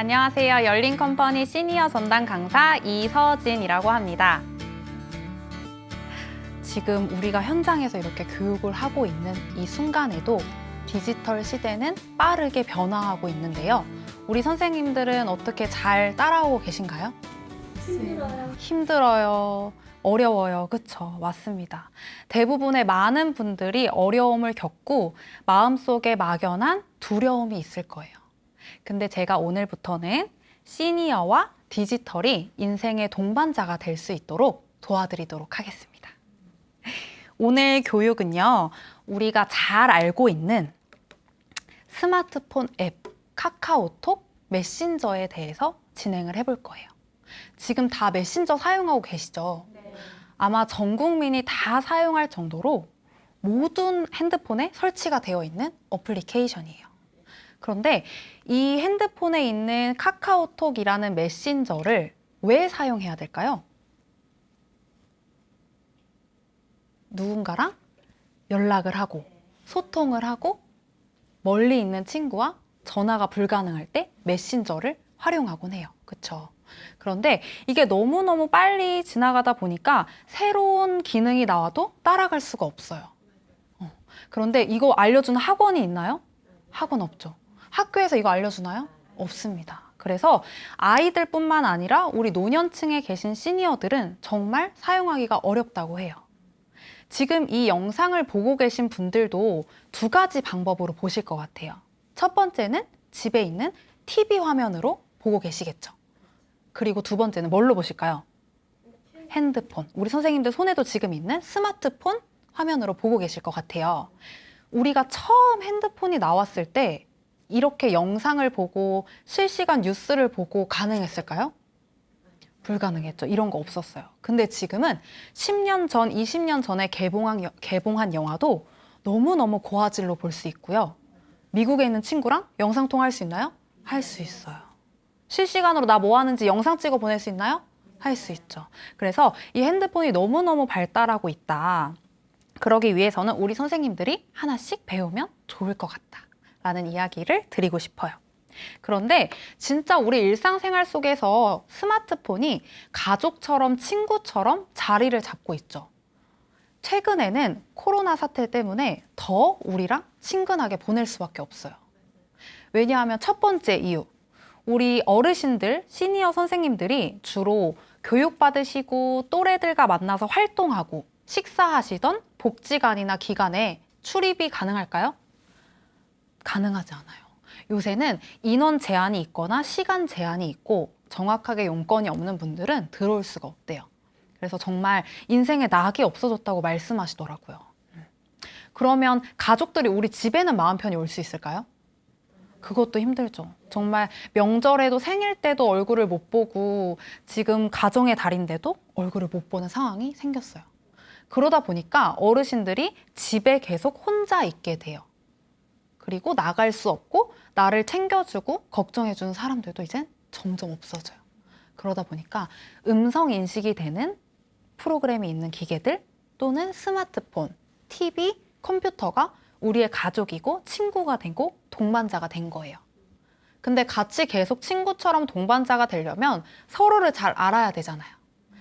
안녕하세요. 열린컴퍼니 시니어 전담 강사 이서진이라고 합니다. 지금 우리가 현장에서 이렇게 교육을 하고 있는 이 순간에도 디지털 시대는 빠르게 변화하고 있는데요. 우리 선생님들은 어떻게 잘 따라오고 계신가요? 힘들어요. 어려워요. 그쵸? 맞습니다. 대부분의 많은 분들이 어려움을 겪고 마음속에 막연한 두려움이 있을 거예요. 근데 제가 오늘부터는 시니어와 디지털이 인생의 동반자가 될 수 있도록 도와드리도록 하겠습니다. 오늘 교육은요, 우리가 잘 알고 있는 스마트폰 앱 카카오톡 메신저에 대해서 진행을 해볼 거예요. 지금 다 메신저 사용하고 계시죠? 네. 아마 전 국민이 다 사용할 정도로 모든 핸드폰에 설치가 되어 있는 어플리케이션이에요. 그런데 이 핸드폰에 있는 카카오톡이라는 메신저를 왜 사용해야 될까요? 누군가랑 연락을 하고 소통을 하고 멀리 있는 친구와 전화가 불가능할 때 메신저를 활용하곤 해요. 그쵸? 그런데 이게 너무너무 빨리 지나가다 보니까 새로운 기능이 나와도 따라갈 수가 없어요. 그런데 이거 알려주는 학원이 있나요? 학원 없죠. 학교에서 이거 알려주나요? 없습니다. 그래서 아이들뿐만 아니라 우리 노년층에 계신 시니어들은 정말 사용하기가 어렵다고 해요. 지금 이 영상을 보고 계신 분들도 두 가지 방법으로 보실 것 같아요. 첫 번째는 집에 있는 TV 화면으로 보고 계시겠죠. 그리고 두 번째는 뭘로 보실까요? 핸드폰. 우리 선생님들 손에도 지금 있는 스마트폰 화면으로 보고 계실 것 같아요. 우리가 처음 핸드폰이 나왔을 때 이렇게 영상을 보고 실시간 뉴스를 보고 가능했을까요? 불가능했죠. 이런 거 없었어요. 근데 지금은 10년 전, 20년 전에 개봉한 영화도 너무너무 고화질로 볼 수 있고요. 미국에 있는 친구랑 영상통화할 수 있나요? 할 수 있어요. 실시간으로 나 뭐 하는지 영상 찍어 보낼 수 있나요? 할 수 있죠. 그래서 이 핸드폰이 너무너무 발달하고 있다. 그러기 위해서는 우리 선생님들이 하나씩 배우면 좋을 것 같다. 라는 이야기를 드리고 싶어요. 그런데 진짜 우리 일상생활 속에서 스마트폰이 가족처럼 친구처럼 자리를 잡고 있죠. 최근에는 코로나 사태 때문에 더 우리랑 친근하게 보낼 수밖에 없어요. 왜냐하면 첫 번째 이유, 우리 어르신들, 시니어 선생님들이 주로 교육받으시고 또래들과 만나서 활동하고 식사하시던 복지관이나 기관에 출입이 가능할까요? 가능하지 않아요. 요새는 인원 제한이 있거나 시간 제한이 있고 정확하게 용건이 없는 분들은 들어올 수가 없대요. 그래서 정말 인생에 낙이 없어졌다고 말씀하시더라고요. 그러면 가족들이 우리 집에는 마음 편히 올 수 있을까요? 그것도 힘들죠. 정말 명절에도 생일 때도 얼굴을 못 보고 지금 가정의 달인데도 얼굴을 못 보는 상황이 생겼어요. 그러다 보니까 어르신들이 집에 계속 혼자 있게 돼요. 그리고 나갈 수 없고 나를 챙겨주고 걱정해주는 사람들도 이젠 점점 없어져요. 그러다 보니까 음성 인식이 되는 프로그램이 있는 기계들 또는 스마트폰, TV, 컴퓨터가 우리의 가족이고 친구가 되고 동반자가 된 거예요. 근데 같이 계속 친구처럼 동반자가 되려면 서로를 잘 알아야 되잖아요.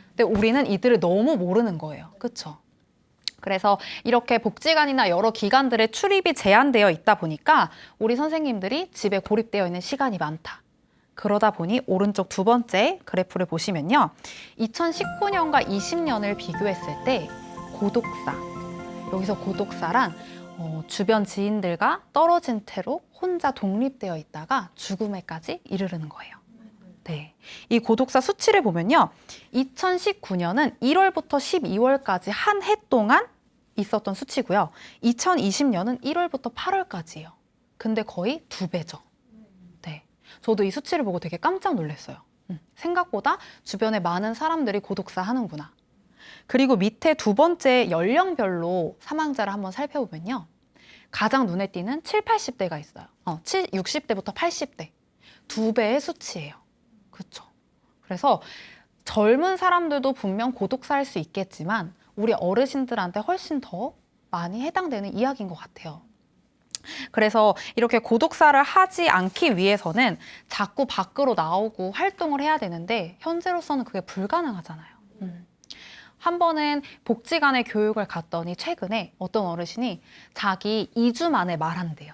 근데 우리는 이들을 너무 모르는 거예요. 그렇죠? 그래서 이렇게 복지관이나 여러 기관들의 출입이 제한되어 있다 보니까 우리 선생님들이 집에 고립되어 있는 시간이 많다. 그러다 보니 오른쪽 두 번째 그래프를 보시면요. 2019년과 20년을 비교했을 때 고독사, 여기서 고독사란 주변 지인들과 떨어진 채로 혼자 독립되어 있다가 죽음에까지 이르르는 거예요. 네, 이 고독사 수치를 보면요. 2019년은 1월부터 12월까지 한 해 동안 있었던 수치고요. 2020년은 1월부터 8월까지예요. 근데 거의 2배죠. 네, 저도 이 수치를 보고 되게 깜짝 놀랐어요. 생각보다 주변에 많은 사람들이 고독사 하는구나. 그리고 밑에 두 번째 연령별로 사망자를 한번 살펴보면요. 가장 눈에 띄는 7, 80대가 있어요. 60대부터 80대. 2배의 수치예요. 그렇죠. 그래서 젊은 사람들도 분명 고독사할 수 있겠지만 우리 어르신들한테 훨씬 더 많이 해당되는 이야기인 것 같아요. 그래서 이렇게 고독사를 하지 않기 위해서는 자꾸 밖으로 나오고 활동을 해야 되는데 현재로서는 그게 불가능하잖아요. 한 번은 복지관에 교육을 갔더니 최근에 어떤 어르신이 자기 2주 만에 말한대요.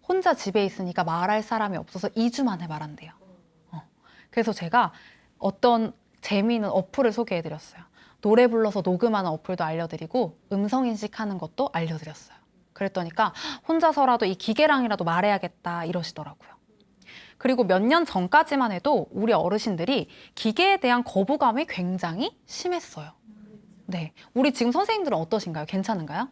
혼자 집에 있으니까 말할 사람이 없어서 2주 만에 말한대요. 그래서 제가 어떤 재미있는 어플을 소개해드렸어요. 노래 불러서 녹음하는 어플도 알려드리고 음성인식하는 것도 알려드렸어요. 그랬더니까 혼자서라도 이 기계랑이라도 말해야겠다 이러시더라고요. 그리고 몇 년 전까지만 해도 우리 어르신들이 기계에 대한 거부감이 굉장히 심했어요. 네, 우리 지금 선생님들은 어떠신가요? 괜찮은가요?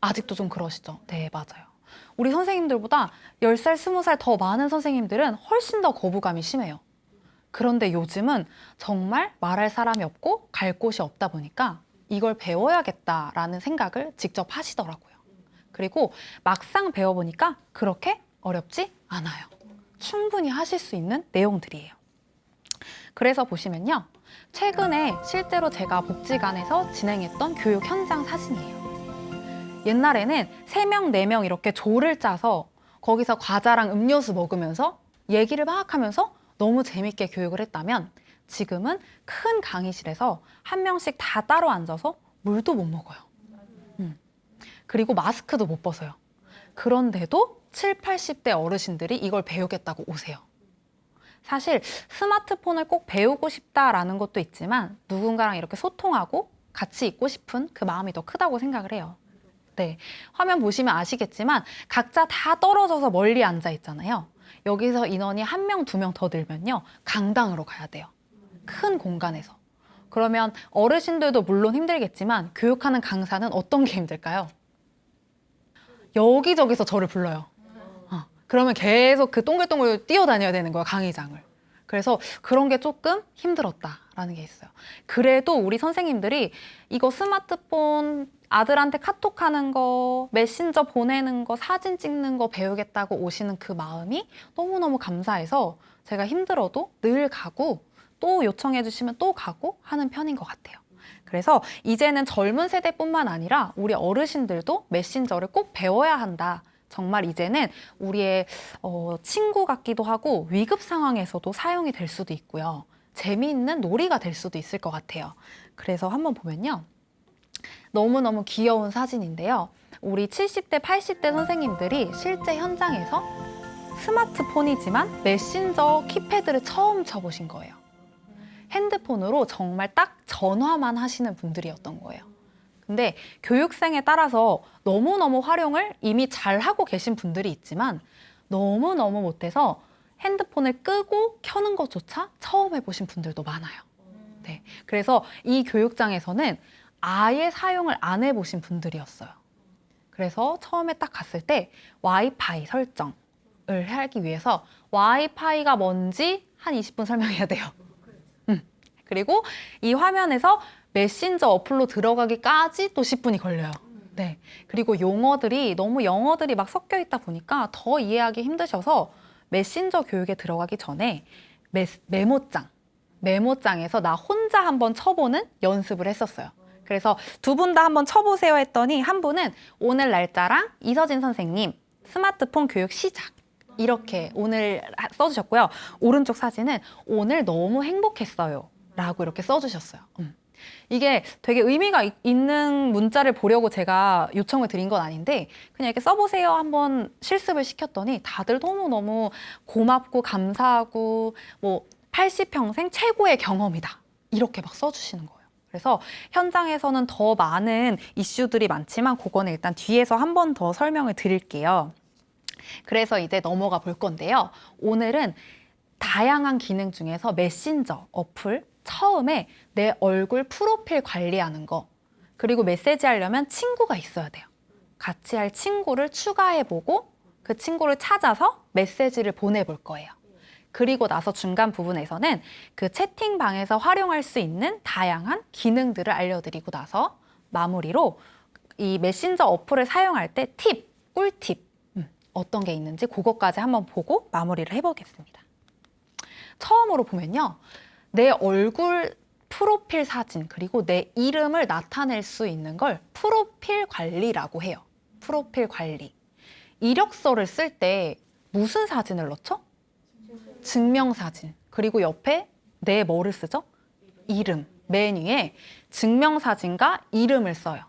아직도 좀 그러시죠? 네, 맞아요. 우리 선생님들보다 10살, 20살 더 많은 선생님들은 훨씬 더 거부감이 심해요. 그런데 요즘은 정말 말할 사람이 없고 갈 곳이 없다 보니까 이걸 배워야겠다라는 생각을 직접 하시더라고요. 그리고 막상 배워보니까 그렇게 어렵지 않아요. 충분히 하실 수 있는 내용들이에요. 그래서 보시면요. 최근에 실제로 제가 복지관에서 진행했던 교육 현장 사진이에요. 옛날에는 3명, 4명 이렇게 조를 짜서 거기서 과자랑 음료수 먹으면서 얘기를 막 하면서 너무 재밌게 교육을 했다면 지금은 큰 강의실에서 한 명씩 다 따로 앉아서 물도 못 먹어요. 그리고 마스크도 못 벗어요. 그런데도 7, 80대 어르신들이 이걸 배우겠다고 오세요. 사실 스마트폰을 꼭 배우고 싶다라는 것도 있지만 누군가랑 이렇게 소통하고 같이 있고 싶은 그 마음이 더 크다고 생각을 해요. 네, 화면 보시면 아시겠지만 각자 다 떨어져서 멀리 앉아 있잖아요. 여기서 인원이 1명, 2명 더 늘면요. 강당으로 가야 돼요. 큰 공간에서. 그러면 어르신들도 물론 힘들겠지만 교육하는 강사는 어떤 게 힘들까요? 여기저기서 저를 불러요. 그러면 계속 그 동글동글 뛰어다녀야 되는 거예요, 강의장을. 그래서 그런 게 조금 힘들었다라는 게 있어요. 그래도 우리 선생님들이 이거 스마트폰 아들한테 카톡하는 거, 메신저 보내는 거, 사진 찍는 거 배우겠다고 오시는 그 마음이 너무너무 감사해서 제가 힘들어도 늘 가고 또 요청해 주시면 또 가고 하는 편인 것 같아요. 그래서 이제는 젊은 세대뿐만 아니라 우리 어르신들도 메신저를 꼭 배워야 한다. 정말 이제는 우리의 친구 같기도 하고 위급 상황에서도 사용이 될 수도 있고요. 재미있는 놀이가 될 수도 있을 것 같아요. 그래서 한번 보면요. 너무너무 귀여운 사진인데요. 우리 70대, 80대 선생님들이 실제 현장에서 스마트폰이지만 메신저 키패드를 처음 쳐보신 거예요. 핸드폰으로 정말 딱 전화만 하시는 분들이었던 거예요. 근데 교육생에 따라서 너무너무 활용을 이미 잘 하고 계신 분들이 있지만 너무너무 못해서 핸드폰을 끄고 켜는 것조차 처음 해보신 분들도 많아요. 네, 그래서 이 교육장에서는 아예 사용을 안 해보신 분들이었어요. 그래서 처음에 딱 갔을 때 와이파이 설정을 하기 위해서 와이파이가 뭔지 한 20분 설명해야 돼요. 그리고 이 화면에서 메신저 어플로 들어가기까지 또 10분이 걸려요. 네. 그리고 용어들이 너무 영어들이 막 섞여 있다 보니까 더 이해하기 힘드셔서 메신저 교육에 들어가기 전에 메모장에서 나 혼자 한번 쳐보는 연습을 했었어요. 그래서 2분 다 한번 쳐보세요 했더니 한 분은 오늘 날짜랑 이서진 선생님 스마트폰 교육 시작 이렇게 오늘 써주셨고요. 오른쪽 사진은 오늘 너무 행복했어요 라고 이렇게 써주셨어요. 이게 되게 의미가 있는 문자를 보려고 제가 요청을 드린 건 아닌데 그냥 이렇게 써보세요 한번 실습을 시켰더니 다들 너무너무 고맙고 감사하고 뭐 80평생 최고의 경험이다 이렇게 막 써주시는 거예요. 그래서 현장에서는 더 많은 이슈들이 많지만 그거는 일단 뒤에서 한 번 더 설명을 드릴게요. 그래서 이제 넘어가 볼 건데요. 오늘은 다양한 기능 중에서 메신저 어플 처음에 내 얼굴 프로필 관리하는 거 그리고 메시지 하려면 친구가 있어야 돼요. 같이 할 친구를 추가해보고 그 친구를 찾아서 메시지를 보내볼 거예요. 그리고 나서 중간 부분에서는 그 채팅방에서 활용할 수 있는 다양한 기능들을 알려드리고 나서 마무리로 이 메신저 어플을 사용할 때 꿀팁 어떤 게 있는지 그것까지 한번 보고 마무리를 해보겠습니다. 처음으로 보면요. 내 얼굴 프로필 사진 그리고 내 이름을 나타낼 수 있는 걸 프로필 관리라고 해요. 프로필 관리. 이력서를 쓸 때 무슨 사진을 넣죠? 증명사진. 그리고 옆에 내 뭐를 쓰죠? 이름. 맨 위에 증명사진과 이름을 써요.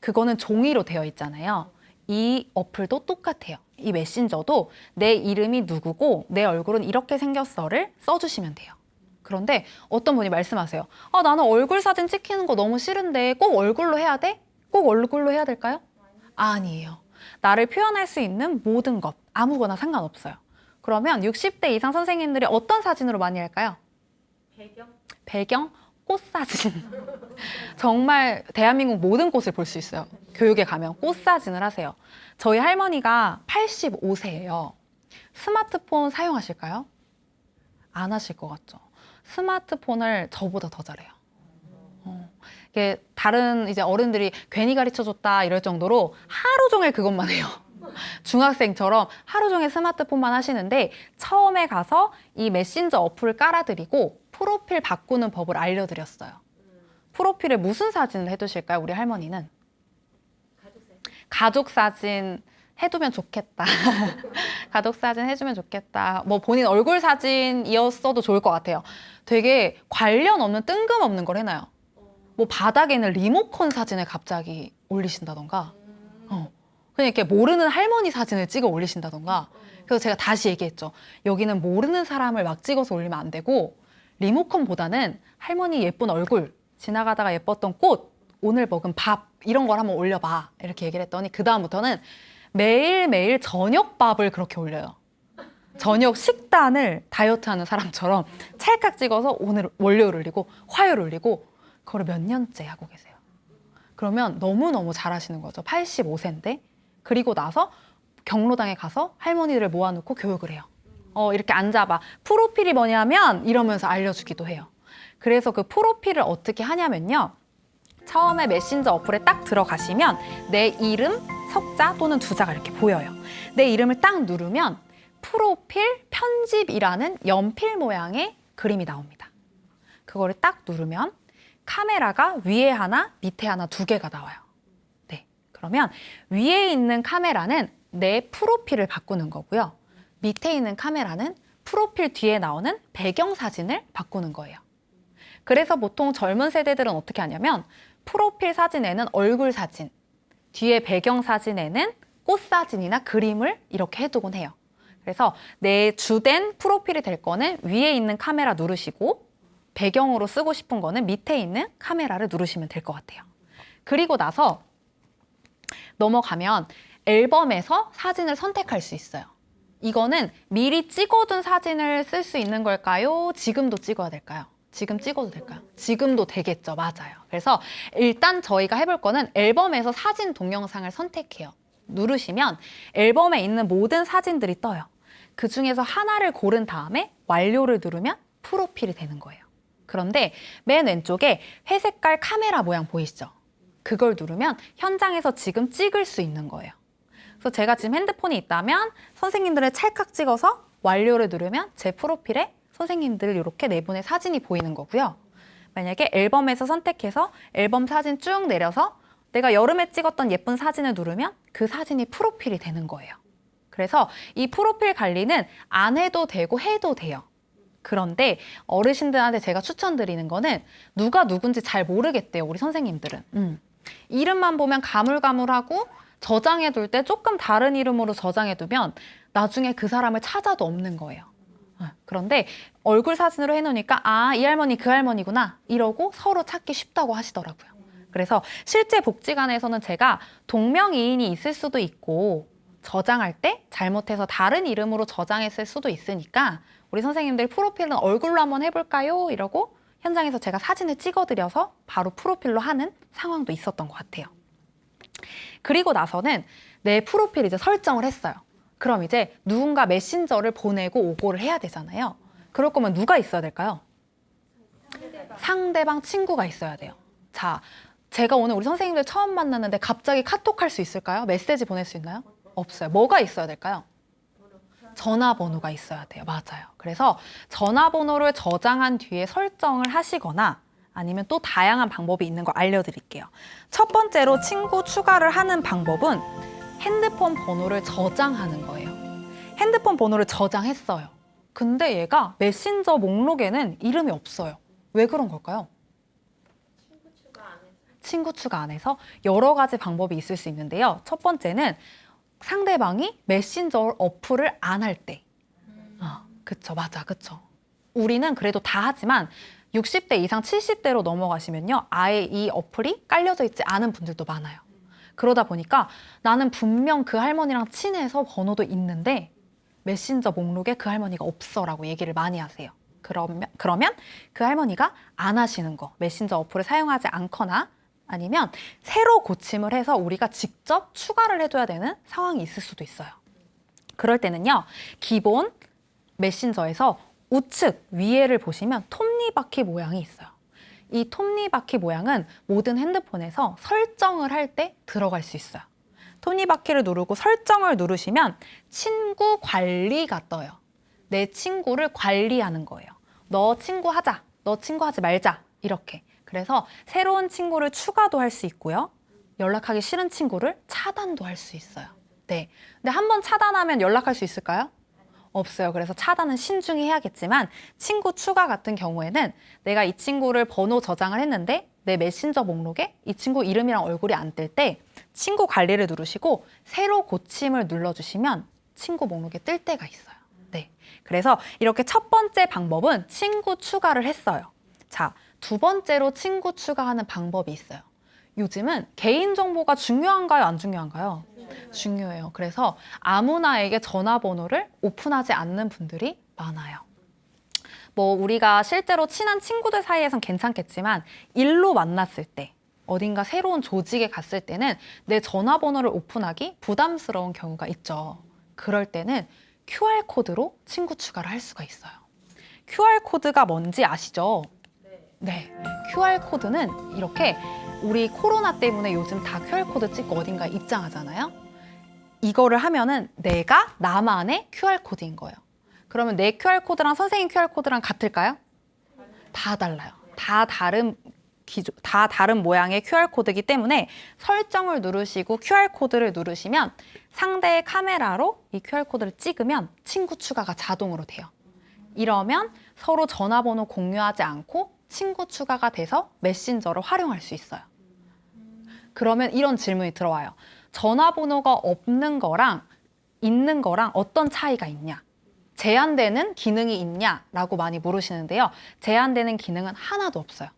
그거는 종이로 되어 있잖아요. 이 어플도 똑같아요. 이 메신저도 내 이름이 누구고 내 얼굴은 이렇게 생겼어를 써주시면 돼요. 그런데 어떤 분이 말씀하세요. 아, 나는 얼굴 사진 찍히는 거 너무 싫은데 꼭 얼굴로 해야 돼? 꼭 얼굴로 해야 될까요? 아니에요. 나를 표현할 수 있는 모든 것, 아무거나 상관없어요. 그러면 60대 이상 선생님들이 어떤 사진으로 많이 할까요? 배경? 꽃사진. 정말 대한민국 모든 꽃을 볼 수 있어요. 교육에 가면 꽃사진을 하세요. 저희 할머니가 85세예요. 스마트폰 사용하실까요? 안 하실 것 같죠? 스마트폰을 저보다 더 잘해요. 이게 다른 이제 어른들이 괜히 가르쳐줬다 이럴 정도로 하루 종일 그것만 해요. 중학생처럼 하루 종일 스마트폰만 하시는데 처음에 가서 이 메신저 어플을 깔아드리고 프로필 바꾸는 법을 알려드렸어요. 프로필에 무슨 사진을 해두실까요? 우리 할머니는? 가족 사진 해두면 좋겠다. 가족 사진 해주면 좋겠다. 뭐 본인 얼굴 사진이었어도 좋을 것 같아요. 되게 관련 없는 뜬금없는 걸 해놔요. 뭐 바닥에는 리모컨 사진을 갑자기 올리신다던가 그냥 이렇게 모르는 할머니 사진을 찍어 올리신다던가. 그래서 제가 다시 얘기했죠. 여기는 모르는 사람을 막 찍어서 올리면 안 되고 리모컨보다는 할머니 예쁜 얼굴, 지나가다가 예뻤던 꽃, 오늘 먹은 밥 이런 걸 한번 올려봐. 이렇게 얘기를 했더니 그 다음부터는 매일매일 저녁밥을 그렇게 올려요. 저녁 식단을 다이어트하는 사람처럼 찰칵 찍어서 오늘 월요일 올리고 화요일 올리고 그걸 몇 년째 하고 계세요. 그러면 너무너무 잘하시는 거죠. 85세인데. 그리고 나서 경로당에 가서 할머니들을 모아놓고 교육을 해요. 이렇게 앉아봐. 프로필이 뭐냐면 이러면서 알려주기도 해요. 그래서 그 프로필을 어떻게 하냐면요. 처음에 메신저 어플에 딱 들어가시면 내 이름, 석자 또는 두자가 이렇게 보여요. 내 이름을 딱 누르면 프로필 편집이라는 연필 모양의 그림이 나옵니다. 그거를 딱 누르면 카메라가 위에 하나, 밑에 하나 두 개가 나와요. 네, 그러면 위에 있는 카메라는 내 프로필을 바꾸는 거고요. 밑에 있는 카메라는 프로필 뒤에 나오는 배경사진을 바꾸는 거예요. 그래서 보통 젊은 세대들은 어떻게 하냐면 프로필 사진에는 얼굴 사진, 뒤에 배경사진에는 꽃사진이나 그림을 이렇게 해두곤 해요. 그래서 내 주된 프로필이 될 거는 위에 있는 카메라 누르시고 배경으로 쓰고 싶은 거는 밑에 있는 카메라를 누르시면 될 것 같아요. 그리고 나서 넘어가면 앨범에서 사진을 선택할 수 있어요. 이거는 미리 찍어둔 사진을 쓸 수 있는 걸까요? 지금도 찍어야 될까요? 지금 찍어도 될까요? 지금도 되겠죠. 맞아요. 그래서 일단 저희가 해볼 거는 앨범에서 사진 동영상을 선택해요. 누르시면 앨범에 있는 모든 사진들이 떠요. 그 중에서 하나를 고른 다음에 완료를 누르면 프로필이 되는 거예요. 그런데 맨 왼쪽에 회색깔 카메라 모양 보이시죠? 그걸 누르면 현장에서 지금 찍을 수 있는 거예요. 그래서 제가 지금 핸드폰이 있다면 선생님들을 찰칵 찍어서 완료를 누르면 제 프로필에 선생님들 이렇게 네 분의 사진이 보이는 거고요. 만약에 앨범에서 선택해서 앨범 사진 쭉 내려서 내가 여름에 찍었던 예쁜 사진을 누르면 그 사진이 프로필이 되는 거예요. 그래서 이 프로필 관리는 안 해도 되고 해도 돼요. 그런데 어르신들한테 제가 추천드리는 거는 누가 누군지 잘 모르겠대요, 우리 선생님들은. 이름만 보면 가물가물하고 저장해둘 때 조금 다른 이름으로 저장해두면 나중에 그 사람을 찾아도 없는 거예요. 그런데 얼굴 사진으로 해놓으니까 아, 이 할머니 그 할머니구나 이러고 서로 찾기 쉽다고 하시더라고요. 그래서 실제 복지관에서는 제가 동명이인이 있을 수도 있고 저장할 때 잘못해서 다른 이름으로 저장했을 수도 있으니까 우리 선생님들 프로필은 얼굴로 한번 해볼까요? 이러고 현장에서 제가 사진을 찍어드려서 바로 프로필로 하는 상황도 있었던 것 같아요. 그리고 나서는 내 프로필 이제 설정을 했어요. 그럼 이제 누군가 메신저를 보내고 오고를 해야 되잖아요. 그럴 거면 누가 있어야 될까요? 상대방 친구가 있어야 돼요. 자, 제가 오늘 우리 선생님들 처음 만났는데 갑자기 카톡 할 수 있을까요? 메시지 보낼 수 있나요? 없어요. 뭐가 있어야 될까요? 전화번호가 있어야 돼요. 맞아요. 그래서 전화번호를 저장한 뒤에 설정을 하시거나 아니면 또 다양한 방법이 있는 거 알려드릴게요. 첫 번째로 친구 추가를 하는 방법은 핸드폰 번호를 저장하는 거예요. 핸드폰 번호를 저장했어요. 근데 얘가 메신저 목록에는 이름이 없어요. 왜 그런 걸까요? 친구 추가 안 해서 여러 가지 방법이 있을 수 있는데요. 첫 번째는 상대방이 메신저 어플을 안 할 때. 그쵸, 맞아, 그쵸. 우리는 그래도 다 하지만 60대 이상 70대로 넘어가시면요. 아예 이 어플이 깔려져 있지 않은 분들도 많아요. 그러다 보니까 나는 분명 그 할머니랑 친해서 번호도 있는데 메신저 목록에 그 할머니가 없어라고 얘기를 많이 하세요. 그러면 그 할머니가 안 하시는 거, 메신저 어플을 사용하지 않거나 아니면 새로 고침을 해서 우리가 직접 추가를 해줘야 되는 상황이 있을 수도 있어요. 그럴 때는요, 기본 메신저에서 우측 위에를 보시면 톱니바퀴 모양이 있어요. 이 톱니바퀴 모양은 모든 핸드폰에서 설정을 할 때 들어갈 수 있어요. 톱니바퀴를 누르고 설정을 누르시면 친구 관리가 떠요. 내 친구를 관리하는 거예요. 너 친구하자, 너 친구하지 말자, 이렇게. 그래서 새로운 친구를 추가도 할 수 있고요. 연락하기 싫은 친구를 차단도 할 수 있어요. 네. 근데 한번 차단하면 연락할 수 있을까요? 없어요. 그래서 차단은 신중히 해야겠지만 친구 추가 같은 경우에는 내가 이 친구를 번호 저장을 했는데 내 메신저 목록에 이 친구 이름이랑 얼굴이 안 뜰 때 친구 관리를 누르시고 새로 고침을 눌러주시면 친구 목록에 뜰 때가 있어요. 네. 그래서 이렇게 첫 번째 방법은 친구 추가를 했어요. 자, 두 번째로 친구 추가하는 방법이 있어요. 요즘은 개인정보가 중요한가요? 안 중요한가요? 중요해요. 그래서 아무나에게 전화번호를 오픈하지 않는 분들이 많아요. 뭐 우리가 실제로 친한 친구들 사이에선 괜찮겠지만 일로 만났을 때 어딘가 새로운 조직에 갔을 때는 내 전화번호를 오픈하기 부담스러운 경우가 있죠. 그럴 때는 QR코드로 친구 추가를 할 수가 있어요. QR코드가 뭔지 아시죠? 네. QR코드는 이렇게 우리 코로나 때문에 요즘 다 QR코드 찍고 어딘가에 입장하잖아요. 이거를 하면은 내가 나만의 QR코드인 거예요. 그러면 내 QR코드랑 선생님 QR코드랑 같을까요? 다 달라요. 다 다른 모양의 QR코드이기 때문에 설정을 누르시고 QR코드를 누르시면 상대의 카메라로 이 QR코드를 찍으면 친구 추가가 자동으로 돼요. 이러면 서로 전화번호 공유하지 않고 친구 추가가 돼서 메신저를 활용할 수 있어요. 그러면 이런 질문이 들어와요. 전화번호가 없는 거랑 있는 거랑 어떤 차이가 있냐? 제한되는 기능이 있냐라고 많이 물으시는데요. 제한되는 기능은 하나도 없어요.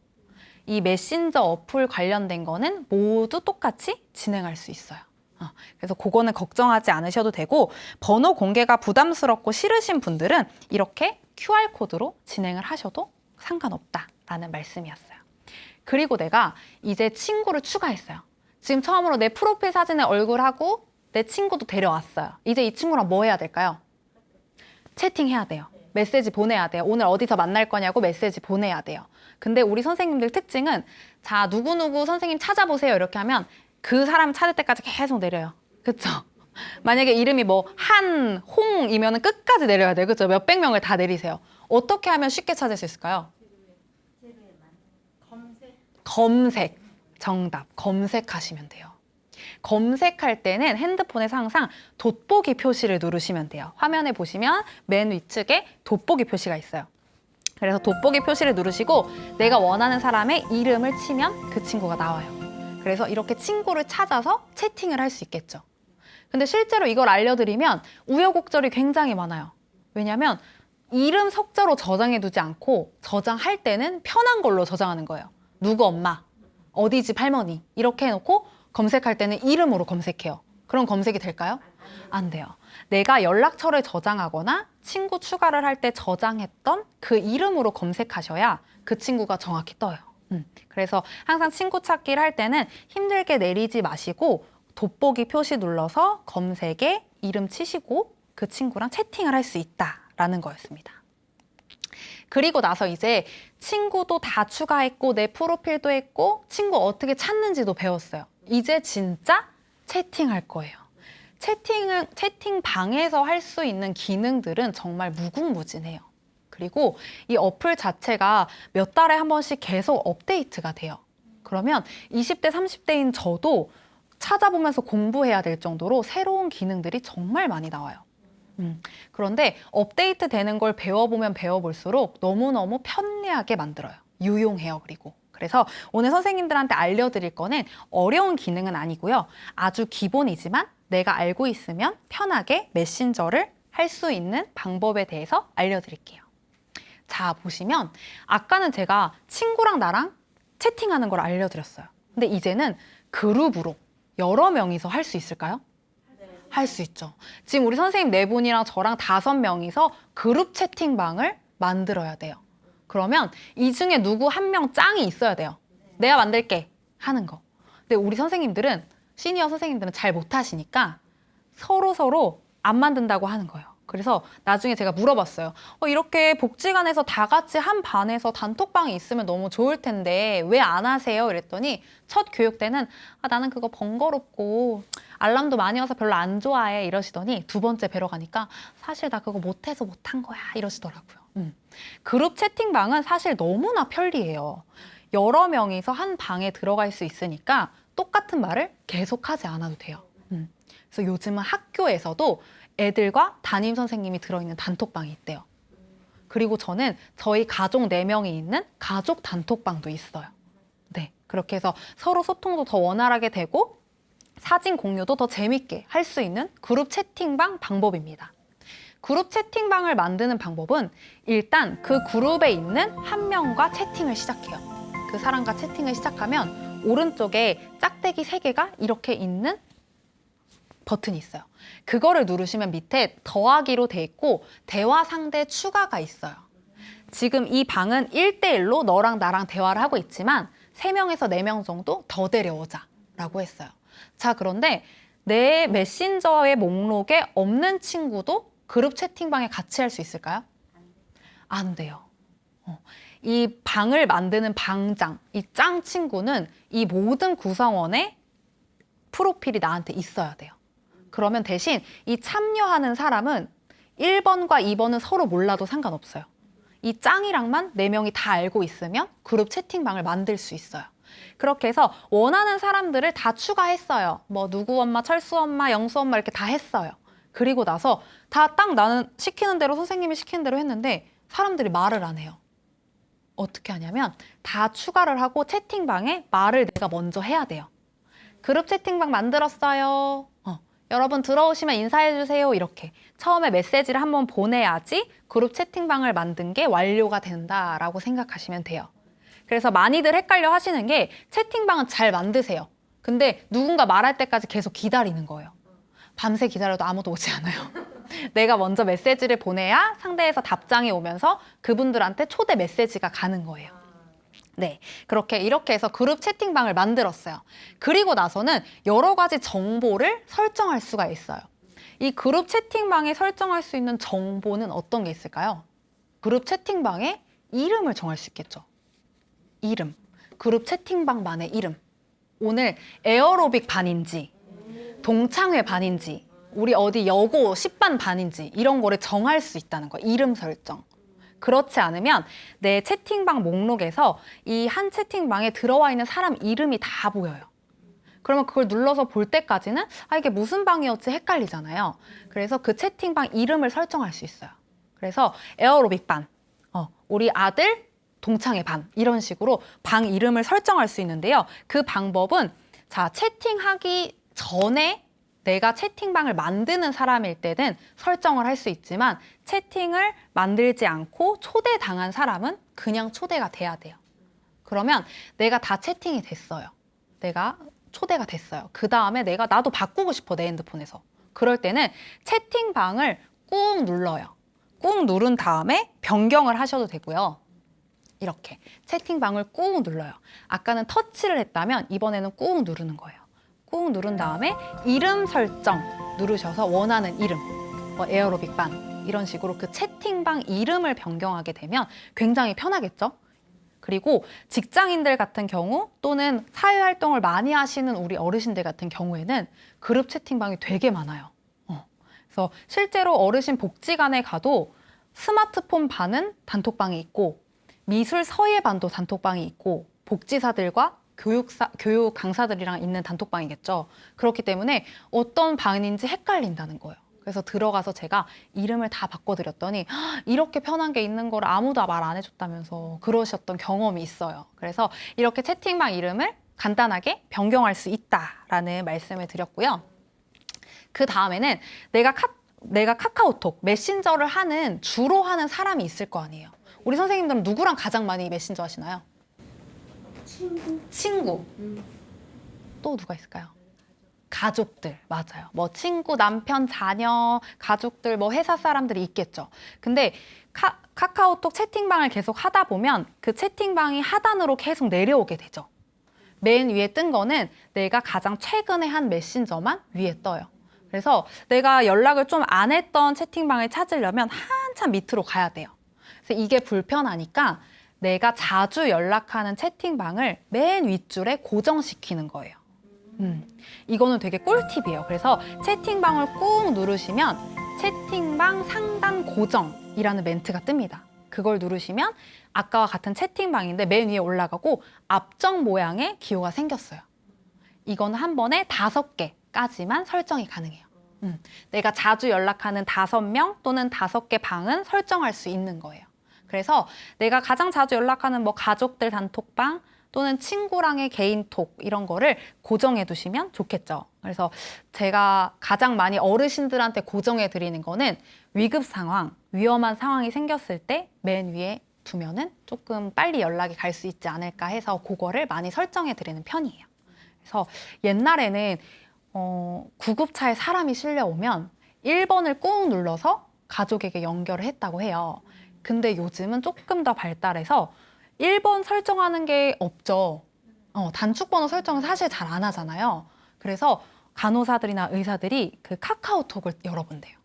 이 메신저 어플 관련된 거는 모두 똑같이 진행할 수 있어요. 그래서 그거는 걱정하지 않으셔도 되고 번호 공개가 부담스럽고 싫으신 분들은 이렇게 QR코드로 진행을 하셔도 상관없다라는 말씀이었어요. 그리고 내가 이제 친구를 추가했어요. 지금 처음으로 내 프로필 사진에 얼굴하고 내 친구도 데려왔어요. 이제 이 친구랑 뭐 해야 될까요? 채팅해야 돼요. 메시지 보내야 돼요. 오늘 어디서 만날 거냐고 메시지 보내야 돼요. 근데 우리 선생님들 특징은 자, 누구누구 선생님 찾아보세요. 이렇게 하면 그 사람 찾을 때까지 계속 내려요. 그쵸? 만약에 이름이 뭐 한, 홍이면 끝까지 내려야 돼요. 그쵸? 몇백 명을 다 내리세요. 어떻게 하면 쉽게 찾을 수 있을까요? 검색. 정답. 검색하시면 돼요. 검색할 때는 핸드폰에서 항상 돋보기 표시를 누르시면 돼요. 화면에 보시면 맨 위측에 돋보기 표시가 있어요. 그래서 돋보기 표시를 누르시고 내가 원하는 사람의 이름을 치면 그 친구가 나와요. 그래서 이렇게 친구를 찾아서 채팅을 할 수 있겠죠. 근데 실제로 이걸 알려드리면 우여곡절이 굉장히 많아요. 왜냐하면 이름 석자로 저장해두지 않고 저장할 때는 편한 걸로 저장하는 거예요. 누구 엄마, 어디 집 할머니 이렇게 해놓고 검색할 때는 이름으로 검색해요. 그럼 검색이 될까요? 안 돼요. 내가 연락처를 저장하거나 친구 추가를 할 때 저장했던 그 이름으로 검색하셔야 그 친구가 정확히 떠요. 그래서 항상 친구 찾기를 할 때는 힘들게 내리지 마시고 돋보기 표시 눌러서 검색에 이름 치시고 그 친구랑 채팅을 할 수 있다라는 거였습니다. 그리고 나서 이제 친구도 다 추가했고 내 프로필도 했고 친구 어떻게 찾는지도 배웠어요. 이제 진짜 채팅할 거예요. 채팅방에서 할 수 있는 기능들은 정말 무궁무진해요. 그리고 이 어플 자체가 몇 달에 한 번씩 계속 업데이트가 돼요. 그러면 20대, 30대인 저도 찾아보면서 공부해야 될 정도로 새로운 기능들이 정말 많이 나와요. 그런데 업데이트 되는 걸 배워보면 배워볼수록 너무너무 편리하게 만들어요. 유용해요, 그리고. 그래서 오늘 선생님들한테 알려드릴 거는 어려운 기능은 아니고요. 아주 기본이지만 내가 알고 있으면 편하게 메신저를 할 수 있는 방법에 대해서 알려드릴게요. 자, 보시면 아까는 제가 친구랑 나랑 채팅하는 걸 알려드렸어요. 근데 이제는 그룹으로 여러 명이서 할 수 있을까요? 할 수 있죠. 지금 우리 선생님 4분이랑 저랑 5명이서 그룹 채팅방을 만들어야 돼요. 그러면 이 중에 누구 한 명 짱이 있어야 돼요. 내가 만들게 하는 거. 근데 우리 선생님들은, 시니어 선생님들은 잘 못하시니까 서로 안 만든다고 하는 거예요. 그래서 나중에 제가 물어봤어요. 이렇게 복지관에서 다 같이 한 반에서 단톡방이 있으면 너무 좋을 텐데 왜 안 하세요? 이랬더니 첫 교육 때는 나는 그거 번거롭고 알람도 많이 와서 별로 안 좋아해 이러시더니 두 번째 뵈러 가니까 사실 나 그거 못해서 못한 거야 이러시더라고요. 그룹 채팅방은 사실 너무나 편리해요. 여러 명이서 한 방에 들어갈 수 있으니까 똑같은 말을 계속하지 않아도 돼요. 그래서 요즘은 학교에서도 애들과 담임 선생님이 들어있는 단톡방이 있대요. 그리고 저는 저희 가족 4명이 있는 가족 단톡방도 있어요. 네, 그렇게 해서 서로 소통도 더 원활하게 되고 사진 공유도 더 재밌게 할 수 있는 그룹 채팅방 방법입니다. 그룹 채팅방을 만드는 방법은 일단 그 그룹에 있는 한 명과 채팅을 시작해요. 그 사람과 채팅을 시작하면 오른쪽에 짝대기 3개가 이렇게 있는 버튼이 있어요. 그거를 누르시면 밑에 더하기로 돼 있고 대화 상대 추가가 있어요. 지금 이 방은 1대1로 너랑 나랑 대화를 하고 있지만 3명에서 4명 정도 더 데려오자 라고 했어요. 자, 그런데 내 메신저의 목록에 없는 친구도 그룹 채팅방에 같이 할 수 있을까요? 안 돼요. 이 방을 만드는 방장, 이 짱 친구는 이 모든 구성원의 프로필이 나한테 있어야 돼요. 그러면 대신 이 참여하는 사람은 1번과 2번은 서로 몰라도 상관없어요. 이 짱이랑만 4명이 다 알고 있으면 그룹 채팅방을 만들 수 있어요. 그렇게 해서 원하는 사람들을 다 추가했어요. 뭐 누구 엄마, 철수 엄마, 영수 엄마 이렇게 다 했어요. 그리고 나서 다 딱 나는 시키는 대로 선생님이 시키는 대로 했는데 사람들이 말을 안 해요. 어떻게 하냐면 다 추가를 하고 채팅방에 말을 내가 먼저 해야 돼요. 그룹 채팅방 만들었어요. 여러분 들어오시면 인사해주세요. 이렇게 처음에 메시지를 한번 보내야지 그룹 채팅방을 만든 게 완료가 된다라고 생각하시면 돼요. 그래서 많이들 헷갈려 하시는 게 채팅방은 잘 만드세요. 근데 누군가 말할 때까지 계속 기다리는 거예요. 밤새 기다려도 아무도 오지 않아요. 내가 먼저 메시지를 보내야 상대에서 답장이 오면서 그분들한테 초대 메시지가 가는 거예요. 네, 이렇게 해서 그룹 채팅방을 만들었어요. 그리고 나서는 여러 가지 정보를 설정할 수가 있어요. 이 그룹 채팅방에 설정할 수 있는 정보는 어떤 게 있을까요? 그룹 채팅방에 이름을 정할 수 있겠죠. 이름, 그룹 채팅방만의 이름. 오늘 에어로빅 반인지, 동창회 반인지, 우리 어디 여고 10반 반인지 이런 거를 정할 수 있다는 거예요. 이름 설정. 그렇지 않으면 내 채팅방 목록에서 이 한 채팅방에 들어와 있는 사람 이름이 다 보여요. 그러면 그걸 눌러서 볼 때까지는 이게 무슨 방이었지 헷갈리잖아요. 그래서 그 채팅방 이름을 설정할 수 있어요. 그래서 에어로빅 반, 우리 아들 동창회 반 이런 식으로 방 이름을 설정할 수 있는데요. 그 방법은 자, 채팅하기 전에 내가 채팅방을 만드는 사람일 때는 설정을 할 수 있지만 채팅을 만들지 않고 초대당한 사람은 그냥 초대가 돼야 돼요. 그러면 내가 다 채팅이 됐어요. 내가 초대가 됐어요. 그 다음에 나도 바꾸고 싶어, 내 핸드폰에서. 그럴 때는 채팅방을 꾹 눌러요. 꾹 누른 다음에 변경을 하셔도 되고요. 이렇게 채팅방을 꾹 눌러요. 아까는 터치를 했다면 이번에는 꾹 누르는 거예요. 꾹 누른 다음에 이름 설정 누르셔서 원하는 이름, 에어로빅 반 이런 식으로 그 채팅방 이름을 변경하게 되면 굉장히 편하겠죠? 그리고 직장인들 같은 경우 또는 사회활동을 많이 하시는 우리 어르신들 같은 경우에는 그룹 채팅방이 되게 많아요. 그래서 실제로 어르신 복지관에 가도 스마트폰 반은 단톡방이 있고 미술 서예 반도 단톡방이 있고 복지사들과 교육 강사들이랑 있는 단톡방이겠죠. 그렇기 때문에 어떤 방인지 헷갈린다는 거예요. 그래서 들어가서 제가 이름을 다 바꿔드렸더니 이렇게 편한 게 있는 걸 아무도 말 안 해줬다면서 그러셨던 경험이 있어요. 그래서 이렇게 채팅방 이름을 간단하게 변경할 수 있다라는 말씀을 드렸고요. 그 다음에는 내가 카카오톡, 메신저를 주로 하는 사람이 있을 거 아니에요. 우리 선생님들은 누구랑 가장 많이 메신저 하시나요? 친구. 또 누가 있을까요? 가족들, 맞아요. 뭐 친구, 남편, 자녀, 가족들, 뭐 회사 사람들이 있겠죠. 근데 카카오톡 채팅방을 계속 하다 보면 그 채팅방이 하단으로 계속 내려오게 되죠. 맨 위에 뜬 거는 내가 가장 최근에 한 메신저만 위에 떠요. 그래서 내가 연락을 좀 안 했던 채팅방을 찾으려면 한참 밑으로 가야 돼요. 그래서 이게 불편하니까 내가 자주 연락하는 채팅방을 맨 윗줄에 고정시키는 거예요. 이거는 되게 꿀팁이에요. 그래서 채팅방을 꾹 누르시면 채팅방 상단 고정이라는 멘트가 뜹니다. 그걸 누르시면 아까와 같은 채팅방인데 맨 위에 올라가고 앞정 모양의 기호가 생겼어요. 이거는 한 번에 5개까지만 설정이 가능해요. 내가 자주 연락하는 5명 또는 5개 방은 설정할 수 있는 거예요. 그래서 내가 가장 자주 연락하는 뭐 가족들 단톡방 또는 친구랑의 개인톡 이런 거를 고정해 두시면 좋겠죠. 그래서 제가 가장 많이 어르신들한테 고정해 드리는 거는 위급 상황, 위험한 상황이 생겼을 때 맨 위에 두면은 조금 빨리 연락이 갈 수 있지 않을까 해서 그거를 많이 설정해 드리는 편이에요. 그래서 옛날에는 구급차에 사람이 실려오면 1번을 꾹 눌러서 가족에게 연결을 했다고 해요. 근데 요즘은 조금 더 발달해서 1번 설정하는 게 없죠. 단축번호 설정은 사실 잘 안 하잖아요. 그래서 간호사들이나 의사들이 그 카카오톡을 열어본대요.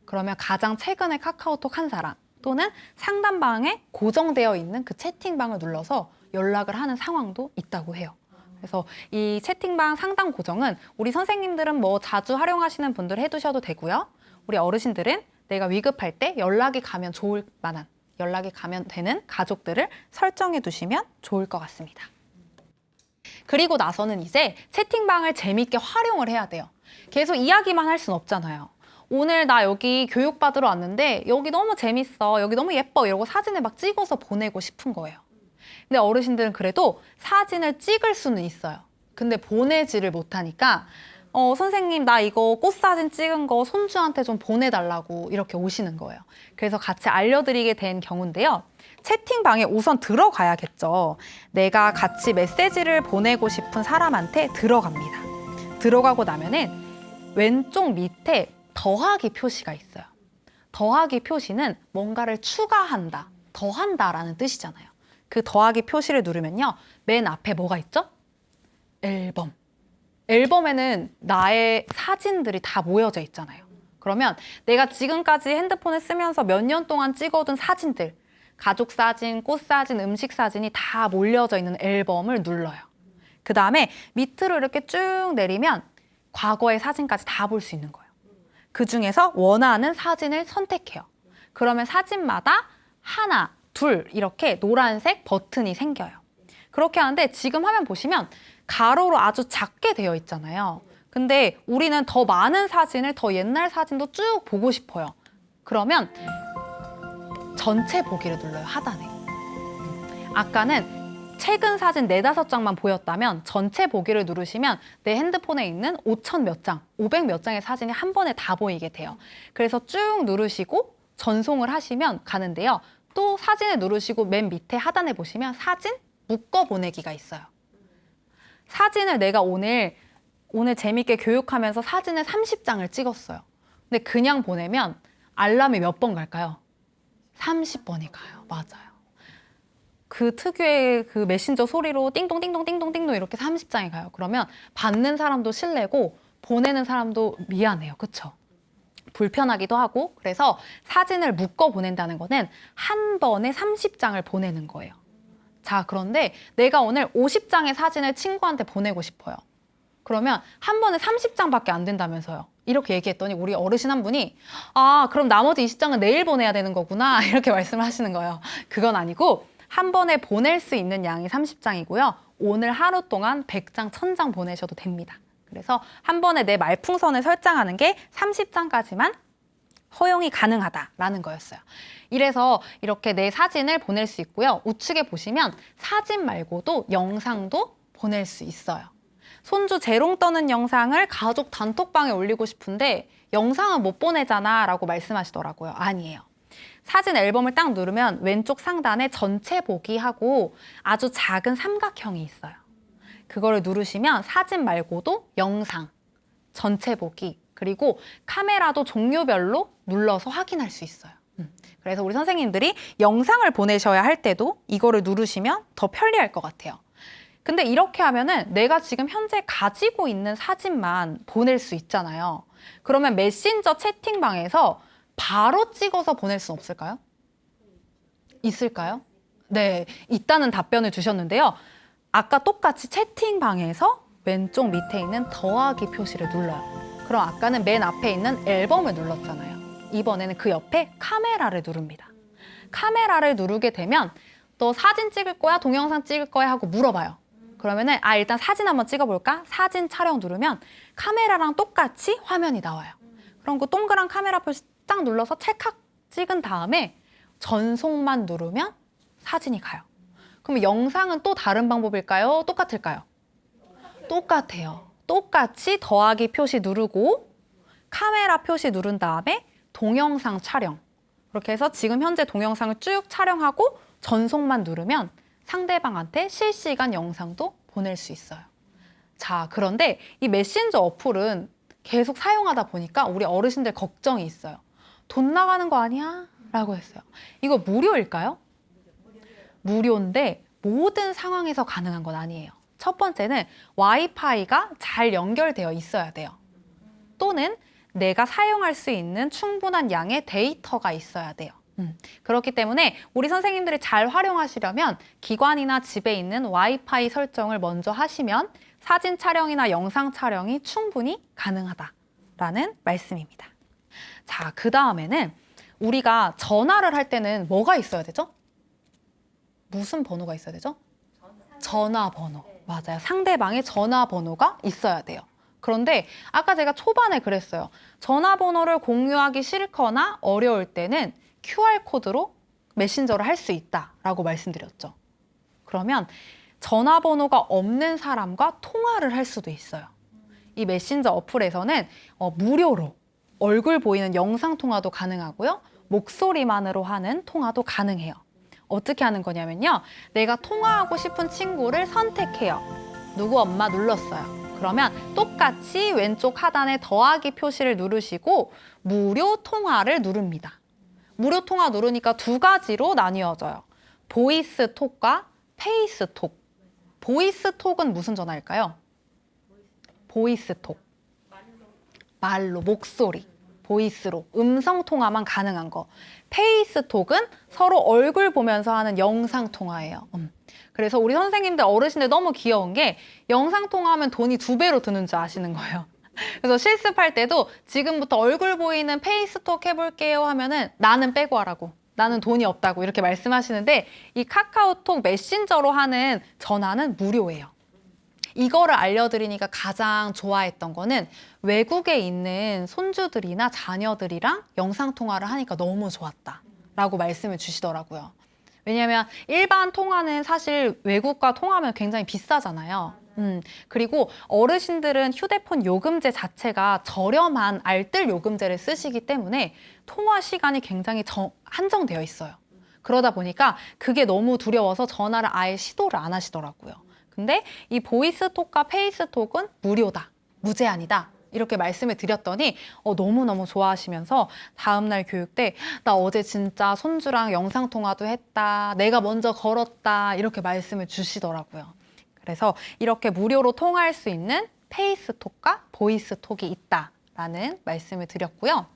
그러면 가장 최근에 카카오톡 한 사람 또는 상단방에 고정되어 있는 그 채팅방을 눌러서 연락을 하는 상황도 있다고 해요. 그래서 이 채팅방 상단 고정은 우리 선생님들은 뭐 자주 활용하시는 분들 해두셔도 되고요. 우리 어르신들은 내가 위급할 때 연락이 가면 되는 가족들을 설정해 두시면 좋을 것 같습니다. 그리고 나서는 이제 채팅방을 재밌게 활용을 해야 돼요. 계속 이야기만 할 순 없잖아요. 오늘 나 여기 교육받으러 왔는데 여기 너무 재밌어, 여기 너무 예뻐 이러고 사진을 막 찍어서 보내고 싶은 거예요. 근데 어르신들은 그래도 사진을 찍을 수는 있어요. 근데 보내지를 못하니까 선생님 나 이거 꽃사진 찍은 거 손주한테 좀 보내달라고 이렇게 오시는 거예요. 그래서 같이 알려드리게 된 경우인데요. 채팅방에 우선 들어가야겠죠. 내가 같이 메시지를 보내고 싶은 사람한테 들어갑니다. 들어가고 나면은 왼쪽 밑에 더하기 표시가 있어요. 더하기 표시는 뭔가를 추가한다, 더한다라는 뜻이잖아요. 그 더하기 표시를 누르면요. 맨 앞에 뭐가 있죠? 앨범. 앨범에는 나의 사진들이 다 모여져 있잖아요. 그러면 내가 지금까지 핸드폰을 쓰면서 몇 년 동안 찍어둔 사진들, 가족 사진, 꽃 사진, 음식 사진이 다 몰려져 있는 앨범을 눌러요. 그 다음에 밑으로 이렇게 쭉 내리면 과거의 사진까지 다 볼 수 있는 거예요. 그 중에서 원하는 사진을 선택해요. 그러면 사진마다 하나, 둘 이렇게 노란색 버튼이 생겨요. 그렇게 하는데 지금 화면 보시면 가로로 아주 작게 되어 있잖아요. 근데 우리는 더 많은 사진을, 더 옛날 사진도 쭉 보고 싶어요. 그러면 전체 보기를 눌러요, 하단에. 아까는 최근 사진 4-5장만 보였다면 전체 보기를 누르시면 내 핸드폰에 있는 5,000 몇 장, 500 몇 장의 사진이 한 번에 다 보이게 돼요. 그래서 쭉 누르시고 전송을 하시면 가는데요. 또 사진을 누르시고 맨 밑에 하단에 보시면 사진 묶어 보내기가 있어요. 사진을 내가 오늘 재밌게 교육하면서 사진을 30장을 찍었어요. 근데 그냥 보내면 알람이 몇 번 갈까요? 30번이 가요. 맞아요. 그 특유의 그 메신저 소리로 띵동 띵동 띵동 띵동 이렇게 30장이 가요. 그러면 받는 사람도 실례고 보내는 사람도 미안해요. 그쵸? 불편하기도 하고. 그래서 사진을 묶어 보낸다는 거는 한 번에 30장을 보내는 거예요. 자, 그런데 내가 오늘 50장의 사진을 친구한테 보내고 싶어요. 그러면 한 번에 30장밖에 안 된다면서요. 이렇게 얘기했더니 우리 어르신 한 분이 그럼 나머지 20장은 내일 보내야 되는 거구나 이렇게 말씀을 하시는 거예요. 그건 아니고 한 번에 보낼 수 있는 양이 30장이고요. 오늘 하루 동안 100장, 1000장 보내셔도 됩니다. 그래서 한 번에 내 말풍선을 설정하는 게 30장까지만 허용이 가능하다라는 거였어요. 이래서 이렇게 내 사진을 보낼 수 있고요. 우측에 보시면 사진 말고도 영상도 보낼 수 있어요. 손주 재롱 떠는 영상을 가족 단톡방에 올리고 싶은데 영상은 못 보내잖아 라고 말씀하시더라고요. 아니에요. 사진 앨범을 딱 누르면 왼쪽 상단에 전체 보기 하고 아주 작은 삼각형이 있어요. 그거를 누르시면 사진 말고도 영상, 전체 보기, 그리고 카메라도 종류별로 눌러서 확인할 수 있어요. 그래서 우리 선생님들이 영상을 보내셔야 할 때도 이거를 누르시면 더 편리할 것 같아요. 근데 이렇게 하면은 내가 지금 현재 가지고 있는 사진만 보낼 수 있잖아요. 그러면 메신저 채팅방에서 바로 찍어서 보낼 수는 없을까요? 있을까요? 네, 있다는 답변을 주셨는데요. 아까 똑같이 채팅방에서 왼쪽 밑에 있는 더하기 표시를 눌러요. 그럼 아까는 맨 앞에 있는 앨범을 눌렀잖아요. 이번에는 그 옆에 카메라를 누릅니다. 카메라를 누르게 되면 너 사진 찍을 거야? 동영상 찍을 거야? 하고 물어봐요. 그러면은 일단 사진 한번 찍어볼까? 사진 촬영 누르면 카메라랑 똑같이 화면이 나와요. 그럼 그 동그란 카메라 표시 딱 눌러서 찰칵 찍은 다음에 전송만 누르면 사진이 가요. 그럼 영상은 또 다른 방법일까요? 똑같을까요? 똑같아요. 똑같이 더하기 표시 누르고 카메라 표시 누른 다음에 동영상 촬영. 그렇게 해서 지금 현재 동영상을 쭉 촬영하고 전송만 누르면 상대방한테 실시간 영상도 보낼 수 있어요. 자, 그런데 이 메신저 어플은 계속 사용하다 보니까 우리 어르신들 걱정이 있어요. 돈 나가는 거 아니야? 라고 했어요. 이거 무료일까요? 무료인데 모든 상황에서 가능한 건 아니에요. 첫 번째는 와이파이가 잘 연결되어 있어야 돼요. 또는 내가 사용할 수 있는 충분한 양의 데이터가 있어야 돼요. 그렇기 때문에 우리 선생님들이 잘 활용하시려면 기관이나 집에 있는 와이파이 설정을 먼저 하시면 사진 촬영이나 영상 촬영이 충분히 가능하다라는 말씀입니다. 자, 그 다음에는 우리가 전화를 할 때는 뭐가 있어야 되죠? 무슨 번호가 있어야 되죠? 전화번호. 맞아요. 상대방의 전화번호가 있어야 돼요. 그런데 아까 제가 초반에 그랬어요. 전화번호를 공유하기 싫거나 어려울 때는 QR코드로 메신저를 할 수 있다라고 말씀드렸죠. 그러면 전화번호가 없는 사람과 통화를 할 수도 있어요. 이 메신저 어플에서는 무료로 얼굴 보이는 영상 통화도 가능하고요. 목소리만으로 하는 통화도 가능해요. 어떻게 하는 거냐면요. 내가 통화하고 싶은 친구를 선택해요. 누구 엄마 눌렀어요. 그러면 똑같이 왼쪽 하단에 더하기 표시를 누르시고 무료 통화를 누릅니다. 무료 통화 누르니까 두 가지로 나뉘어져요. 보이스 톡과 페이스 톡. 보이스 톡은 무슨 전화일까요? 보이스 톡. 말로, 목소리. 보이스로, 음성 통화만 가능한 거. 페이스 톡은 서로 얼굴 보면서 하는 영상 통화예요. 그래서 우리 선생님들, 어르신들 너무 귀여운 게 영상 통화하면 돈이 2배로 드는 줄 아시는 거예요. 그래서 실습할 때도 지금부터 얼굴 보이는 페이스톡 해볼게요 하면은 나는 빼고 하라고. 나는 돈이 없다고 이렇게 말씀하시는데 이 카카오톡 메신저로 하는 전화는 무료예요. 이거를 알려드리니까 가장 좋아했던 거는 외국에 있는 손주들이나 자녀들이랑 영상통화를 하니까 너무 좋았다라고 말씀을 주시더라고요. 왜냐하면 일반 통화는 사실 외국과 통화하면 굉장히 비싸잖아요. 그리고 어르신들은 휴대폰 요금제 자체가 저렴한 알뜰 요금제를 쓰시기 때문에 통화 시간이 굉장히 한정되어 있어요. 그러다 보니까 그게 너무 두려워서 전화를 아예 시도를 안 하시더라고요. 근데 이 보이스톡과 페이스톡은 무료다, 무제한이다 이렇게 말씀을 드렸더니 너무너무 좋아하시면서 다음날 교육 때 나 어제 진짜 손주랑 영상통화도 했다, 내가 먼저 걸었다 이렇게 말씀을 주시더라고요. 그래서 이렇게 무료로 통화할 수 있는 페이스톡과 보이스톡이 있다라는 말씀을 드렸고요.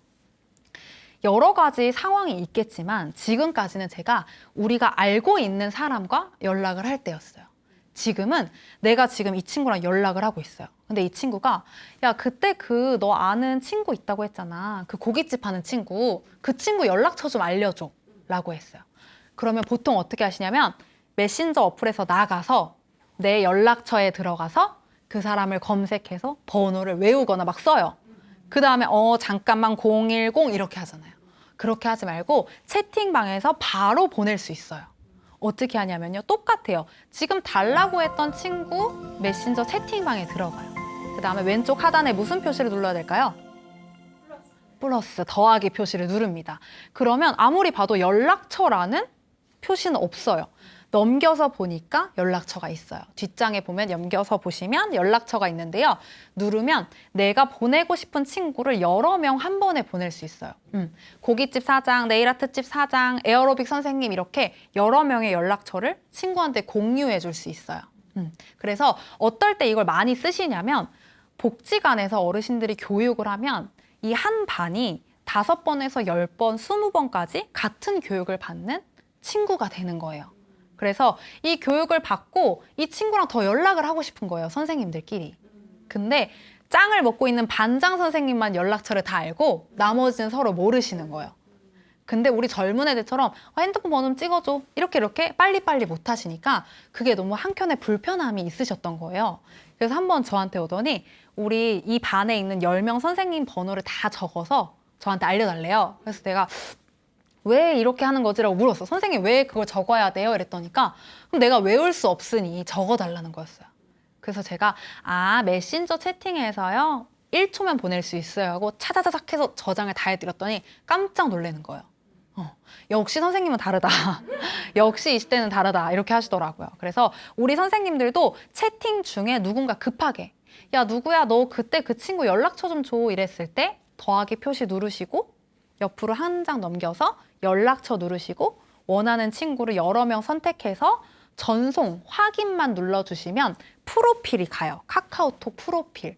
여러 가지 상황이 있겠지만 지금까지는 제가 우리가 알고 있는 사람과 연락을 할 때였어요. 지금은 내가 지금 이 친구랑 연락을 하고 있어요. 근데 이 친구가 야, 그때 그 너 아는 친구 있다고 했잖아. 그 고깃집 하는 친구. 그 친구 연락처 좀 알려줘. 라고 했어요. 그러면 보통 어떻게 하시냐면 메신저 어플에서 나가서 내 연락처에 들어가서 그 사람을 검색해서 번호를 외우거나 막 써요. 그 다음에 잠깐만 010 이렇게 하잖아요. 그렇게 하지 말고 채팅방에서 바로 보낼 수 있어요. 어떻게 하냐면요. 똑같아요. 지금 달라고 했던 친구 메신저 채팅방에 들어가요. 그 다음에 왼쪽 하단에 무슨 표시를 눌러야 될까요? 플러스 더하기 표시를 누릅니다. 그러면 아무리 봐도 연락처라는 표시는 없어요. 넘겨서 보니까 연락처가 있어요. 뒷장에 보면 넘겨서 보시면 연락처가 있는데요. 누르면 내가 보내고 싶은 친구를 여러 명 한 번에 보낼 수 있어요. 고깃집 사장, 네일아트집 사장, 에어로빅 선생님 이렇게 여러 명의 연락처를 친구한테 공유해 줄 수 있어요. 그래서 어떨 때 이걸 많이 쓰시냐면 복지관에서 어르신들이 교육을 하면 이 한 반이 5번에서 10번, 20번까지 같은 교육을 받는 친구가 되는 거예요. 그래서 이 교육을 받고 이 친구랑 더 연락을 하고 싶은 거예요, 선생님들끼리. 근데 짱을 먹고 있는 반장 선생님만 연락처를 다 알고 나머지는 서로 모르시는 거예요. 근데 우리 젊은 애들처럼 핸드폰 번호 좀 찍어줘 이렇게 빨리빨리 못 하시니까 그게 너무 한켠에 불편함이 있으셨던 거예요. 그래서 한번 저한테 오더니 우리 이 반에 있는 10명 선생님 번호를 다 적어서 저한테 알려달래요. 그래서 내가 왜 이렇게 하는 거지라고 물었어. 선생님 왜 그걸 적어야 돼요? 이랬더니까 그럼 내가 외울 수 없으니 적어달라는 거였어요. 그래서 제가 메신저 채팅에서요 1초면 보낼 수 있어요 하고 차자자작 해서 저장을 다 해드렸더니 깜짝 놀라는 거예요. 역시 선생님은 다르다. 역시 20대는 다르다. 이렇게 하시더라고요. 그래서 우리 선생님들도 채팅 중에 누군가 급하게 야 누구야 너 그때 그 친구 연락처 좀 줘 이랬을 때 더하기 표시 누르시고 옆으로 한 장 넘겨서 연락처 누르시고 원하는 친구를 여러 명 선택해서 전송, 확인만 눌러주시면 프로필이 가요. 카카오톡 프로필.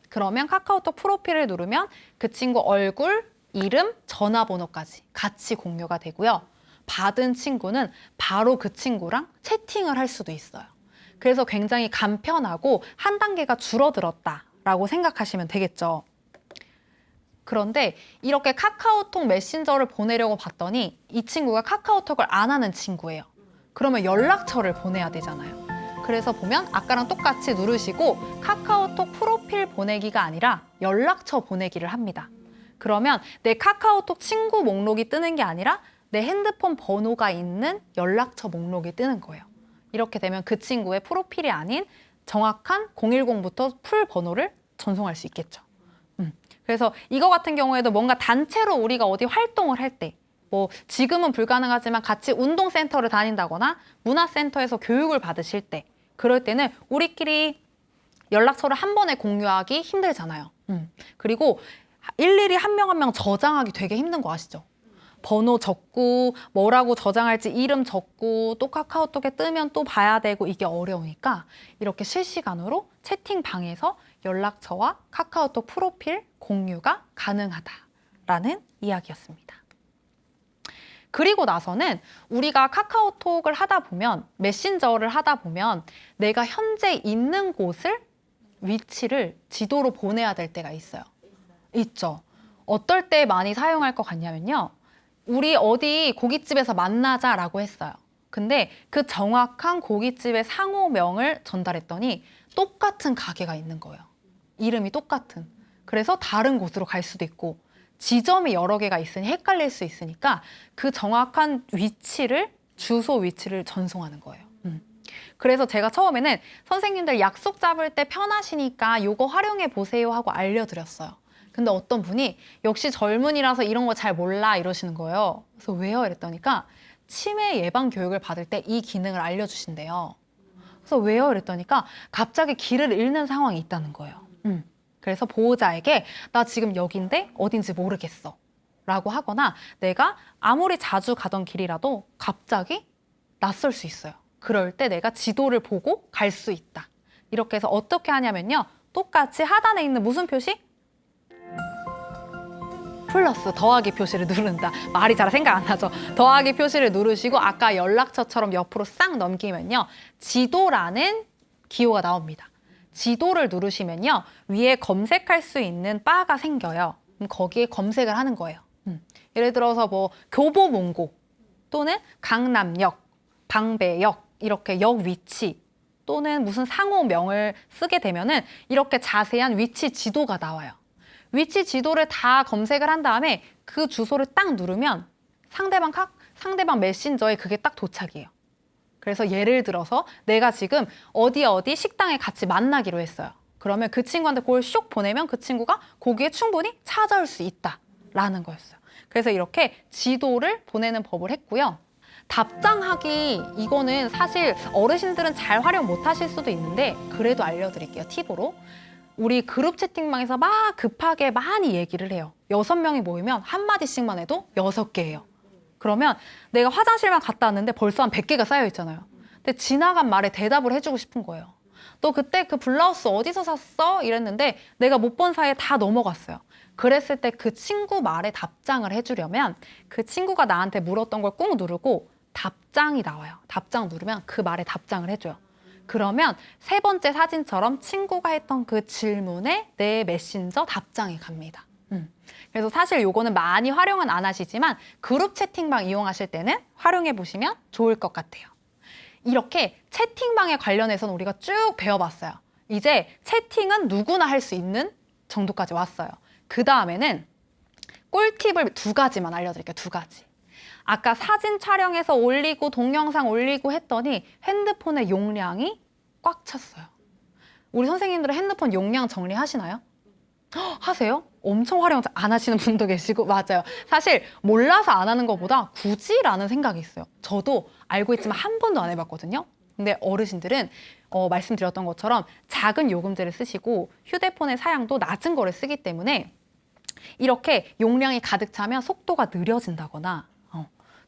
그러면 카카오톡 프로필을 누르면 그 친구 얼굴, 이름, 전화번호까지 같이 공유가 되고요. 받은 친구는 바로 그 친구랑 채팅을 할 수도 있어요. 그래서 굉장히 간편하고 한 단계가 줄어들었다라고 생각하시면 되겠죠. 그런데 이렇게 카카오톡 메신저를 보내려고 봤더니 이 친구가 카카오톡을 안 하는 친구예요. 그러면 연락처를 보내야 되잖아요. 그래서 보면 아까랑 똑같이 누르시고 카카오톡 프로필 보내기가 아니라 연락처 보내기를 합니다. 그러면 내 카카오톡 친구 목록이 뜨는 게 아니라 내 핸드폰 번호가 있는 연락처 목록이 뜨는 거예요. 이렇게 되면 그 친구의 프로필이 아닌 정확한 010부터 풀 번호를 전송할 수 있겠죠. 그래서 이거 같은 경우에도 뭔가 단체로 우리가 어디 활동을 할 때, 뭐 지금은 불가능하지만 같이 운동센터를 다닌다거나 문화센터에서 교육을 받으실 때, 그럴 때는 우리끼리 연락처를 한 번에 공유하기 힘들잖아요. 그리고 일일이 한 명 한 명 저장하기 되게 힘든 거 아시죠? 번호 적고 뭐라고 저장할지 이름 적고 또 카카오톡에 뜨면 또 봐야 되고 이게 어려우니까 이렇게 실시간으로 채팅방에서 연락처와 카카오톡 프로필 공유가 가능하다라는 이야기였습니다. 그리고 나서는 우리가 카카오톡을 하다 보면 메신저를 하다 보면 내가 현재 있는 곳을 위치를 지도로 보내야 될 때가 있어요. 있죠. 어떨 때 많이 사용할 것 같냐면요. 우리 어디 고깃집에서 만나자라고 했어요. 근데 그 정확한 고깃집의 상호명을 전달했더니 똑같은 가게가 있는 거예요. 이름이 똑같은. 그래서 다른 곳으로 갈 수도 있고 지점이 여러 개가 있으니 헷갈릴 수 있으니까 그 정확한 위치를 주소 위치를 전송하는 거예요. 그래서 제가 처음에는 선생님들 약속 잡을 때 편하시니까 요거 활용해 보세요 하고 알려드렸어요. 근데 어떤 분이 역시 젊은이라서 이런 거 잘 몰라 이러시는 거예요. 그래서 왜요? 이랬더니까 치매 예방 교육을 받을 때 이 기능을 알려주신대요. 그래서 왜요? 이랬더니까 갑자기 길을 잃는 상황이 있다는 거예요. 그래서 보호자에게 나 지금 여긴데 어딘지 모르겠어 라고 하거나 내가 아무리 자주 가던 길이라도 갑자기 낯설 수 있어요. 그럴 때 내가 지도를 보고 갈 수 있다. 이렇게 해서 어떻게 하냐면요. 똑같이 하단에 있는 무슨 표시? 플러스 더하기 표시를 누른다. 말이 잘 생각 안 나죠? 더하기 표시를 누르시고 아까 연락처처럼 옆으로 싹 넘기면요. 지도라는 기호가 나옵니다. 지도를 누르시면요. 위에 검색할 수 있는 바가 생겨요. 그럼 거기에 검색을 하는 거예요. 예를 들어서 뭐 교보문고 또는 강남역, 방배역 이렇게 역 위치 또는 무슨 상호명을 쓰게 되면은 이렇게 자세한 위치 지도가 나와요. 위치 지도를 다 검색을 한 다음에 그 주소를 딱 누르면 상대방 메신저에 그게 딱 도착이에요. 그래서 예를 들어서 내가 지금 어디 식당에 같이 만나기로 했어요. 그러면 그 친구한테 그걸 슉 보내면 그 친구가 거기에 충분히 찾아올 수 있다라는 거였어요. 그래서 이렇게 지도를 보내는 법을 했고요. 답장하기 이거는 사실 어르신들은 잘 활용 못 하실 수도 있는데 그래도 알려드릴게요. 팁으로. 우리 그룹 채팅방에서 막 급하게 많이 얘기를 해요. 6명이 모이면 한마디씩만 해도 6개예요. 그러면 내가 화장실만 갔다 왔는데 벌써 한 100개가 쌓여 있잖아요. 근데 지나간 말에 대답을 해주고 싶은 거예요. 너 그때 그 블라우스 어디서 샀어? 이랬는데 내가 못 본 사이에 다 넘어갔어요. 그랬을 때 그 친구 말에 답장을 해주려면 그 친구가 나한테 물었던 걸 꾹 누르고 답장이 나와요. 답장 누르면 그 말에 답장을 해줘요. 그러면 3번째 사진처럼 친구가 했던 그 질문에 내 메신저 답장이 갑니다. 그래서 사실 요거는 많이 활용은 안 하시지만 그룹 채팅방 이용하실 때는 활용해 보시면 좋을 것 같아요. 이렇게 채팅방에 관련해서는 우리가 쭉 배워봤어요. 이제 채팅은 누구나 할 수 있는 정도까지 왔어요. 그 다음에는 꿀팁을 2가지만 알려드릴게요. 2가지. 아까 사진 촬영해서 올리고 동영상 올리고 했더니 핸드폰의 용량이 꽉 찼어요. 우리 선생님들은 핸드폰 용량 정리하시나요? 하세요? 엄청 활용 안 하시는 분도 계시고 맞아요. 사실 몰라서 안 하는 것보다 굳이라는 생각이 있어요. 저도 알고 있지만 한 번도 안 해봤거든요. 근데 어르신들은 말씀드렸던 것처럼 작은 요금제를 쓰시고 휴대폰의 사양도 낮은 거를 쓰기 때문에 이렇게 용량이 가득 차면 속도가 느려진다거나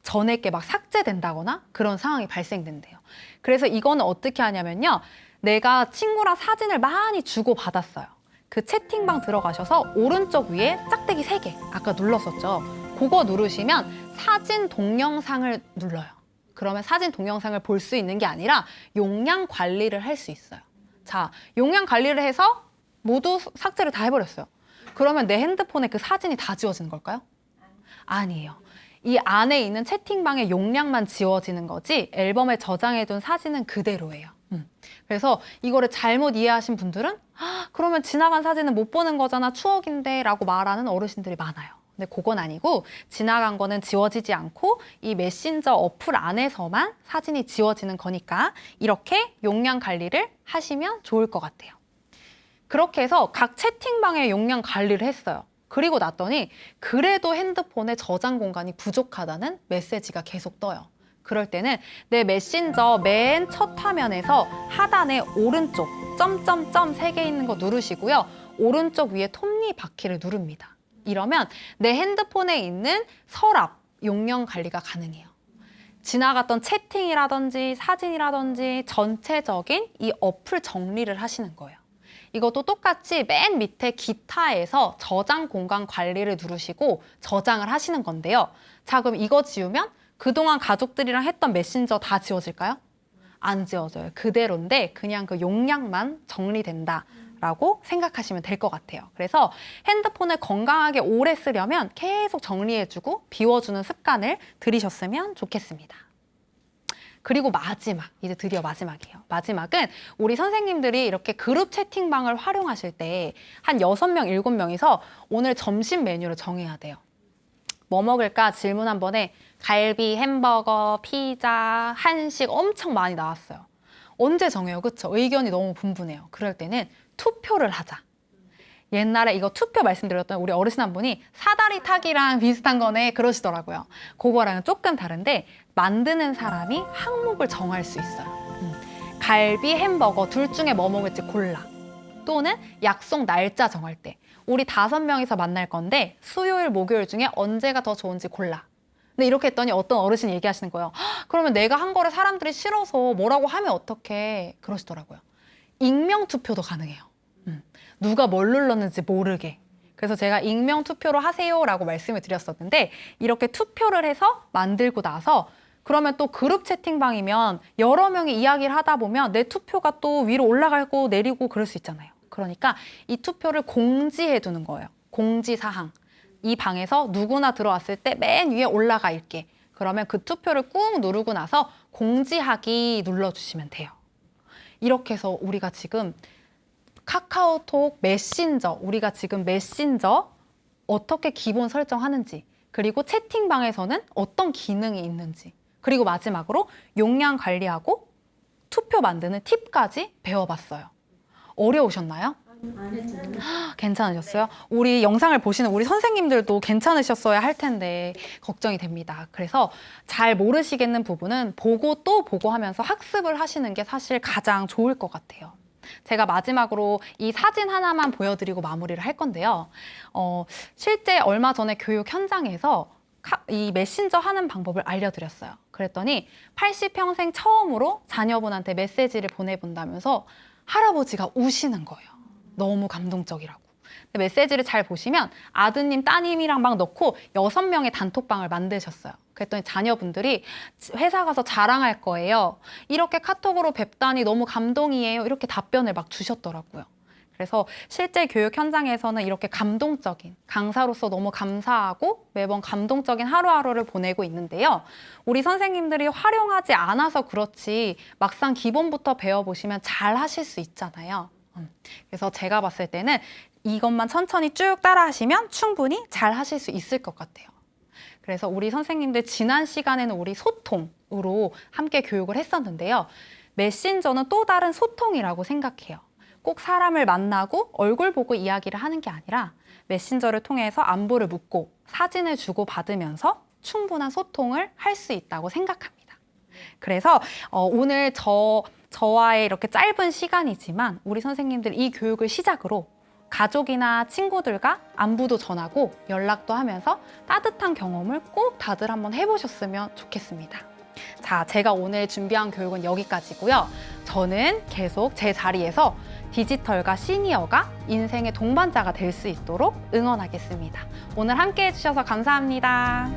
전에 게 막 삭제된다거나 그런 상황이 발생된대요. 그래서 이거는 어떻게 하냐면요. 내가 친구랑 사진을 많이 주고받았어요. 그 채팅방 들어가셔서 오른쪽 위에 짝대기 3개 아까 눌렀었죠. 그거 누르시면 사진 동영상을 눌러요. 그러면 사진 동영상을 볼 수 있는 게 아니라 용량 관리를 할 수 있어요. 자, 용량 관리를 해서 모두 삭제를 다 해버렸어요. 그러면 내 핸드폰에 그 사진이 다 지워지는 걸까요? 아니에요. 이 안에 있는 채팅방의 용량만 지워지는 거지 앨범에 저장해둔 사진은 그대로예요. 그래서 이거를 잘못 이해하신 분들은 그러면 지나간 사진은 못 보는 거잖아, 추억인데 라고 말하는 어르신들이 많아요. 근데 그건 아니고 지나간 거는 지워지지 않고 이 메신저 어플 안에서만 사진이 지워지는 거니까 이렇게 용량 관리를 하시면 좋을 것 같아요. 그렇게 해서 각 채팅방의 용량 관리를 했어요. 그리고 났더니 그래도 핸드폰에 저장 공간이 부족하다는 메시지가 계속 떠요. 그럴 때는 내 메신저 맨 첫 화면에서 하단에 오른쪽 점점점 3개 있는 거 누르시고요. 오른쪽 위에 톱니바퀴를 누릅니다. 이러면 내 핸드폰에 있는 서랍 용량 관리가 가능해요. 지나갔던 채팅이라든지 사진이라든지 전체적인 이 어플 정리를 하시는 거예요. 이것도 똑같이 맨 밑에 기타에서 저장 공간 관리를 누르시고 저장을 하시는 건데요. 자, 그럼 이거 지우면 그동안 가족들이랑 했던 메신저 다 지워질까요? 안 지워져요. 그대로인데 그냥 그 용량만 정리된다라고 생각하시면 될 것 같아요. 그래서 핸드폰을 건강하게 오래 쓰려면 계속 정리해주고 비워주는 습관을 들이셨으면 좋겠습니다. 그리고 마지막, 이제 드디어 마지막이에요. 마지막은 우리 선생님들이 이렇게 그룹 채팅방을 활용하실 때 한 6명, 7명이서 오늘 점심 메뉴를 정해야 돼요. 뭐 먹을까 질문 한 번에 갈비, 햄버거, 피자, 한식 엄청 많이 나왔어요. 언제 정해요? 그쵸? 의견이 너무 분분해요. 그럴 때는 투표를 하자. 옛날에 이거 투표 말씀드렸던 우리 어르신 한 분이 사다리 타기랑 비슷한 거네 그러시더라고요. 그거랑은 조금 다른데 만드는 사람이 항목을 정할 수 있어요. 갈비, 햄버거 둘 중에 뭐 먹을지 골라. 또는 약속 날짜 정할 때 우리 5명이서 만날 건데 수요일, 목요일 중에 언제가 더 좋은지 골라. 근데 이렇게 했더니 어떤 어르신이 얘기하시는 거예요. 그러면 내가 한 거를 사람들이 싫어서 뭐라고 하면 어떡해 그러시더라고요. 익명 투표도 가능해요. 누가 뭘 눌렀는지 모르게. 그래서 제가 익명 투표로 하세요라고 말씀을 드렸었는데 이렇게 투표를 해서 만들고 나서 그러면 또 그룹 채팅방이면 여러 명이 이야기를 하다 보면 내 투표가 또 위로 올라가고 내리고 그럴 수 있잖아요. 그러니까 이 투표를 공지해 두는 거예요. 공지사항. 이 방에서 누구나 들어왔을 때 맨 위에 올라가 있게. 그러면 그 투표를 꾹 누르고 나서 공지하기 눌러주시면 돼요. 이렇게 해서 우리가 지금 카카오톡 메신저, 우리가 지금 메신저 어떻게 기본 설정하는지, 그리고 채팅방에서는 어떤 기능이 있는지, 그리고 마지막으로 용량 관리하고 투표 만드는 팁까지 배워봤어요. 어려우셨나요? 괜찮으셨어요? 우리 영상을 보시는 우리 선생님들도 괜찮으셨어야 할 텐데 걱정이 됩니다. 그래서 잘 모르시겠는 부분은 보고 또 보고 하면서 학습을 하시는 게 사실 가장 좋을 것 같아요. 제가 마지막으로 이 사진 하나만 보여드리고 마무리를 할 건데요. 실제 얼마 전에 교육 현장에서 이 메신저 하는 방법을 알려드렸어요. 그랬더니 80평생 처음으로 자녀분한테 메시지를 보내본다면서 할아버지가 우시는 거예요. 너무 감동적이라고. 근데 메시지를 잘 보시면 아드님, 따님이랑 막 넣고 6명의 단톡방을 만드셨어요. 그랬더니 자녀분들이 회사 가서 자랑할 거예요. 이렇게 카톡으로 뵙다니 너무 감동이에요. 이렇게 답변을 막 주셨더라고요. 그래서 실제 교육 현장에서는 이렇게 감동적인, 강사로서 너무 감사하고 매번 감동적인 하루하루를 보내고 있는데요. 우리 선생님들이 활용하지 않아서 그렇지 막상 기본부터 배워보시면 잘 하실 수 있잖아요. 그래서 제가 봤을 때는 이것만 천천히 쭉 따라 하시면 충분히 잘 하실 수 있을 것 같아요. 그래서 우리 선생님들 지난 시간에는 우리 소통으로 함께 교육을 했었는데요. 메신저는 또 다른 소통이라고 생각해요. 꼭 사람을 만나고 얼굴 보고 이야기를 하는 게 아니라 메신저를 통해서 안부를 묻고 사진을 주고받으면서 충분한 소통을 할 수 있다고 생각합니다. 그래서 오늘 저와의 이렇게 짧은 시간이지만 우리 선생님들 이 교육을 시작으로 가족이나 친구들과 안부도 전하고 연락도 하면서 따뜻한 경험을 꼭 다들 한번 해보셨으면 좋겠습니다. 자, 제가 오늘 준비한 교육은 여기까지고요. 저는 계속 제 자리에서 디지털과 시니어가 인생의 동반자가 될 수 있도록 응원하겠습니다. 오늘 함께 해주셔서 감사합니다.